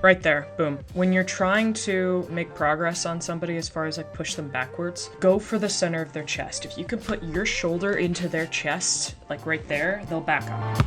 Right there, boom. When you're trying to make progress on somebody as far as like push them backwards, go for the center of their chest. If you can put your shoulder into their chest, like right there, they'll back up.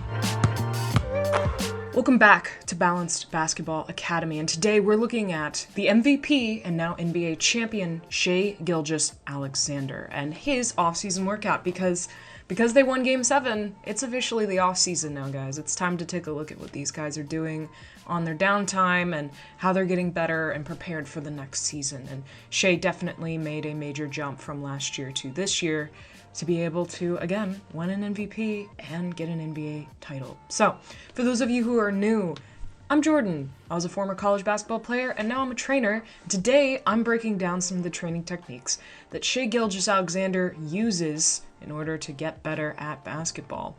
Welcome back to Balanced Basketball Academy, and today we're looking at the MVP and now NBA champion Shai Gilgeous-Alexander and his offseason workout because they won Game 7, it's officially the offseason now, guys. It's time to take a look at what these guys are doing on their downtime and how they're getting better and prepared for the next season. And Shai definitely made a major jump from last year to this year to be able to, again, win an MVP and get an NBA title. So, for those of you who are new, I'm Jordan. I was a former college basketball player, and now I'm a trainer. Today, I'm breaking down some of the training techniques that Shai Gilgeous-Alexander uses in order to get better at basketball.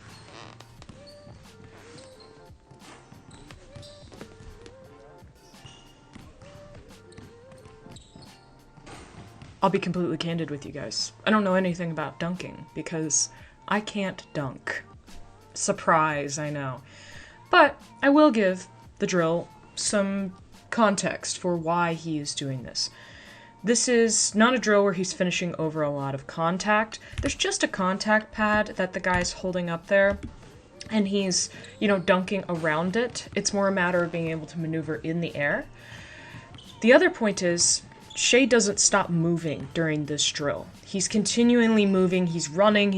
I'll be completely candid with you guys. I don't know anything about dunking because I can't dunk. Surprise, I know. But I will give the drill some context for why he is doing this. This is not a drill where he's finishing over a lot of contact. There's just a contact pad that the guy's holding up there, and he's, dunking around it. It's more a matter of being able to maneuver in the air. The other point is, Shai doesn't stop moving during this drill. He's continually moving, he's running,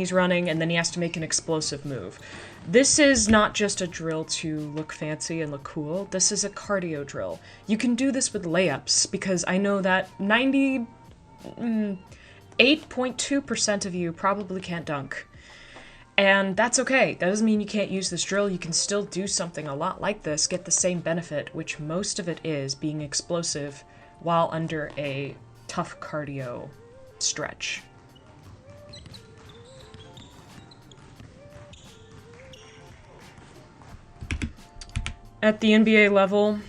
and then he has to make an explosive move. This is not just a drill to look fancy and look cool. This is a cardio drill. You can do this with layups because I know that 98.2% of you probably can't dunk. And that's okay. That doesn't mean you can't use this drill. You can still do something a lot like this, get the same benefit, which most of it is being explosive while under a tough cardio stretch. At the NBA level,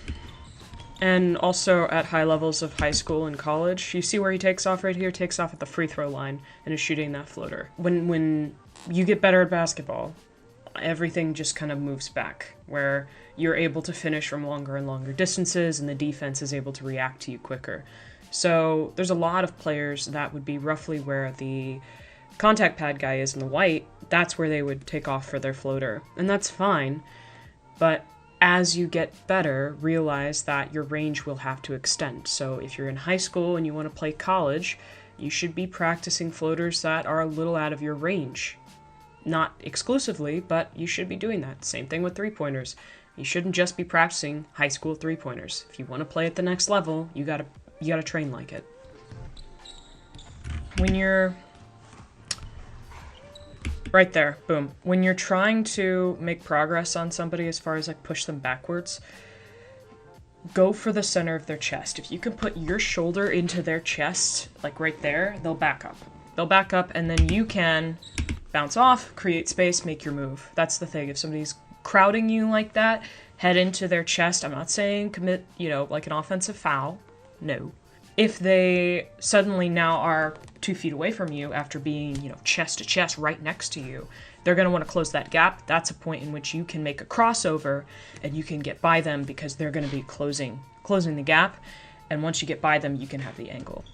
and also at high levels of high school and college, you see where he takes off right here? Takes off at the free throw line and is shooting that floater. When you get better at basketball, everything just kind of moves back, where you're able to finish from longer and longer distances and the defense is able to react to you quicker. So there's a lot of players that would be roughly where the contact pad guy is in the white. That's where they would take off for their floater. And that's fine, but as you get better, realize that your range will have to extend. So if you're in high school and you want to play college, you should be practicing floaters that are a little out of your range. Not exclusively, but you should be doing that. Same thing with three-pointers. You shouldn't just be practicing high school three-pointers. If you want to play at the next level, you gotta train like it. When you're right there, boom. When you're trying to make progress on somebody as far as like push them backwards, go for the center of their chest. If you can put your shoulder into their chest, like right there, they'll back up. They'll back up, and then you can bounce off, create space, make your move. That's the thing. If somebody's crowding you like that, head into their chest. I'm not saying commit, like an offensive foul. No. If they suddenly now are 2 feet away from you after being, chest to chest right next to you, they're going to want to close that gap. That's a point in which you can make a crossover and you can get by them because they're going to be closing the gap. And once you get by them, you can have the angle.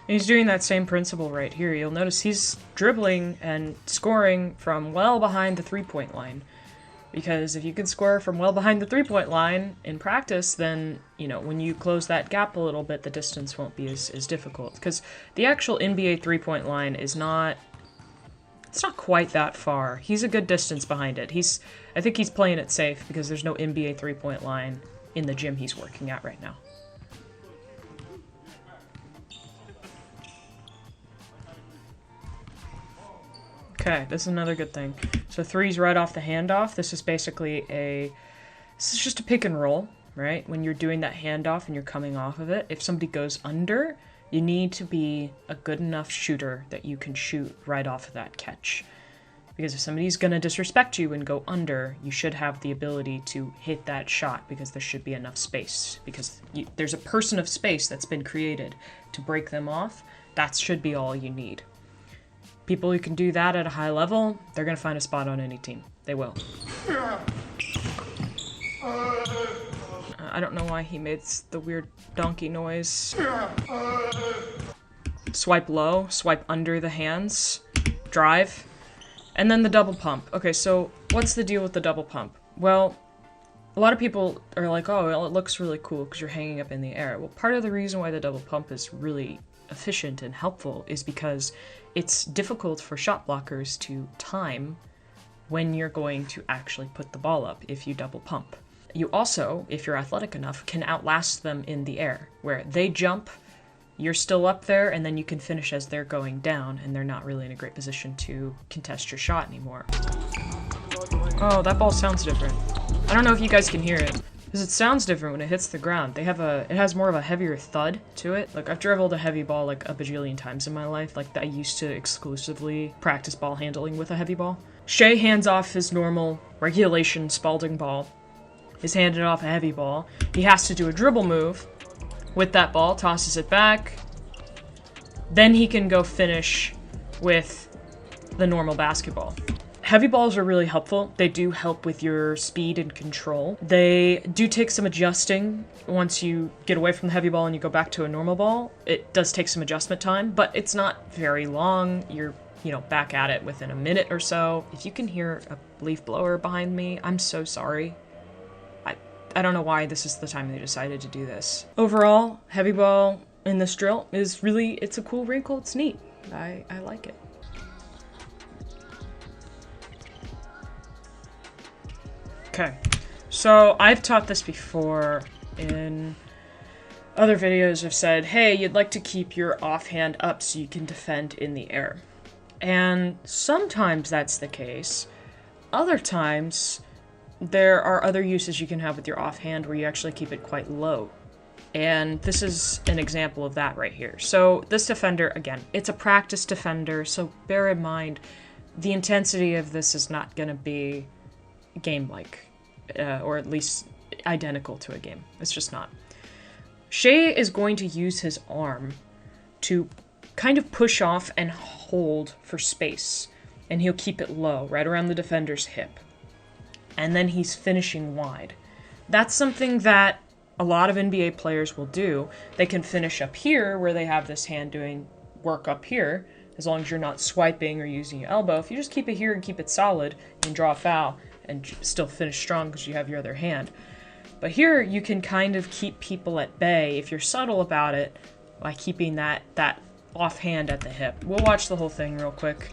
And he's doing that same principle right here. You'll notice he's dribbling and scoring from well behind the three-point line. Because if you can score from well behind the three-point line in practice, then, when you close that gap a little bit, the distance won't be as difficult. Because the actual NBA three-point line it's not quite that far. He's a good distance behind it. I think he's playing it safe because there's no NBA three-point line in the gym he's working at right now. Okay, this is another good thing. So three's right off the handoff. This is just a pick and roll, right? When you're doing that handoff and you're coming off of it, if somebody goes under, you need to be a good enough shooter that you can shoot right off of that catch. Because if somebody's going to disrespect you and go under, you should have the ability to hit that shot because there should be enough space. Because there's a person of space that's been created to break them off. That should be all you need. People who can do that at a high level, they're going to find a spot on any team. They will. I don't know why he made the weird donkey noise. Swipe low, swipe under the hands, drive, and then the double pump. Okay, so what's the deal with the double pump? Well, a lot of people are like, oh, well, it looks really cool because you're hanging up in the air. Well, part of the reason why the double pump is really efficient and helpful is because it's difficult for shot blockers to time when you're going to actually put the ball up if you double pump. You also, if you're athletic enough, can outlast them in the air, where they jump, you're still up there, and then you can finish as they're going down, and they're not really in a great position to contest your shot anymore. Oh, that ball sounds different. I don't know if you guys can hear it, because it sounds different when it hits the ground. It has more of a heavier thud to it. Like, I've dribbled a heavy ball like a bajillion times in my life. Like, I used to exclusively practice ball handling with a heavy ball. Shai hands off his normal regulation Spalding ball. He's handed off a heavy ball. He has to do a dribble move with that ball, tosses it back. Then he can go finish with the normal basketball. Heavy balls are really helpful. They do help with your speed and control. They do take some adjusting once you get away from the heavy ball and you go back to a normal ball. It does take some adjustment time, but it's not very long. You're, back at it within a minute or so. If you can hear a leaf blower behind me, I'm so sorry. I don't know why this is the time they decided to do this. Overall, heavy ball in this drill is really, it's a cool wrinkle. It's neat. I like it. Okay, so I've taught this before in other videos. I've said, hey, you'd like to keep your offhand up so you can defend in the air. And sometimes that's the case. Other times, there are other uses you can have with your offhand where you actually keep it quite low. And this is an example of that right here. So this defender, again, it's a practice defender, so bear in mind the intensity of this is not going to be game-like, or at least identical to a game. It's just not. Shai is going to use his arm to kind of push off and hold for space, and he'll keep it low, right around the defender's hip. And then he's finishing wide. That's something that a lot of NBA players will do. They can finish up here, where they have this hand doing work up here, as long as you're not swiping or using your elbow. If you just keep it here and keep it solid, you can draw a foul and still finish strong because you have your other hand. But here, you can kind of keep people at bay, if you're subtle about it, by keeping that offhand at the hip. We'll watch the whole thing real quick.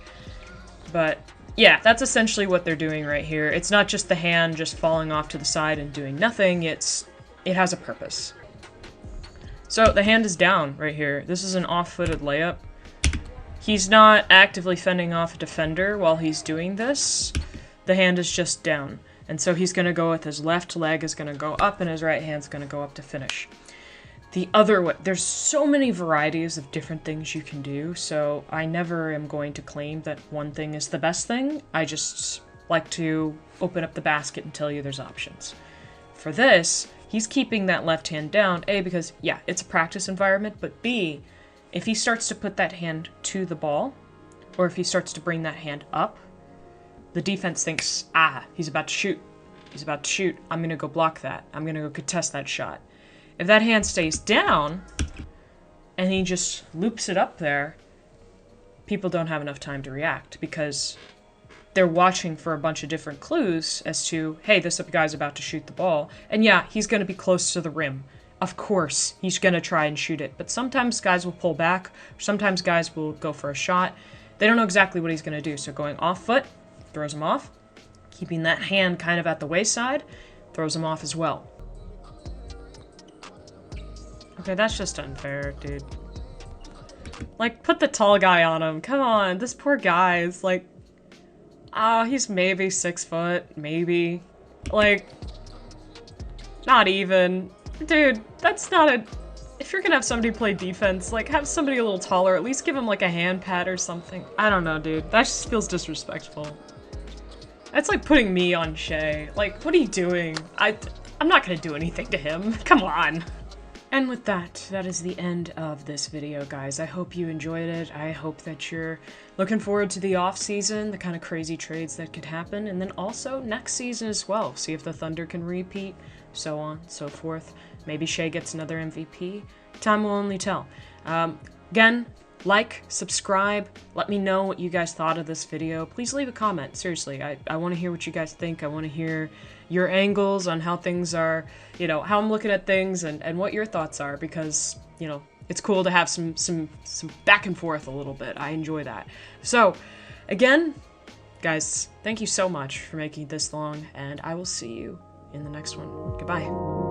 But yeah, that's essentially what they're doing right here. It's not just the hand just falling off to the side and doing nothing. It has a purpose. So the hand is down right here. This is an off-footed layup. He's not actively fending off a defender while he's doing this. The hand is just down. And so he's going to go with his left leg is going to go up and his right hand's going to go up to finish. The other way, there's so many varieties of different things you can do, so I never am going to claim that one thing is the best thing. I just like to open up the basket and tell you there's options. For this, he's keeping that left hand down, A, because, yeah, it's a practice environment, but B, if he starts to put that hand to the ball, or if he starts to bring that hand up, the defense thinks, he's about to shoot. He's about to shoot. I'm going to go block that. I'm going to go contest that shot. If that hand stays down, and he just loops it up there, people don't have enough time to react, because they're watching for a bunch of different clues as to, hey, this guy's about to shoot the ball, and yeah, he's going to be close to the rim. Of course, he's going to try and shoot it, but sometimes guys will pull back, sometimes guys will go for a shot. They don't know exactly what he's going to do, so going off foot throws him off. Keeping that hand kind of at the wayside throws him off as well. Okay, that's just unfair, dude. Like, put the tall guy on him. Come on, this poor guy is like... he's maybe 6 foot, maybe. Like, not even. Dude, that's not a... If you're gonna have somebody play defense, like, have somebody a little taller, at least give him, like, a hand pad or something. I don't know, dude. That just feels disrespectful. That's like putting me on Shai. Like, what are you doing? I'm not gonna do anything to him. Come on. And with that, that is the end of this video, guys. I hope you enjoyed it. I hope that you're looking forward to the off-season, the kind of crazy trades that could happen, and then also next season as well. See if the Thunder can repeat, so on, so forth. Maybe Shai gets another MVP. Time will only tell. Again, like, subscribe, let me know what you guys thought of this video. Please leave a comment, seriously. I want to hear what you guys think. I want to hear your angles on how things are, you know, how I'm looking at things and what your thoughts are, because, you know, it's cool to have some back and forth a little bit. I enjoy that. So, again, guys, thank you so much for making it this long, and I will see you in the next one. Goodbye.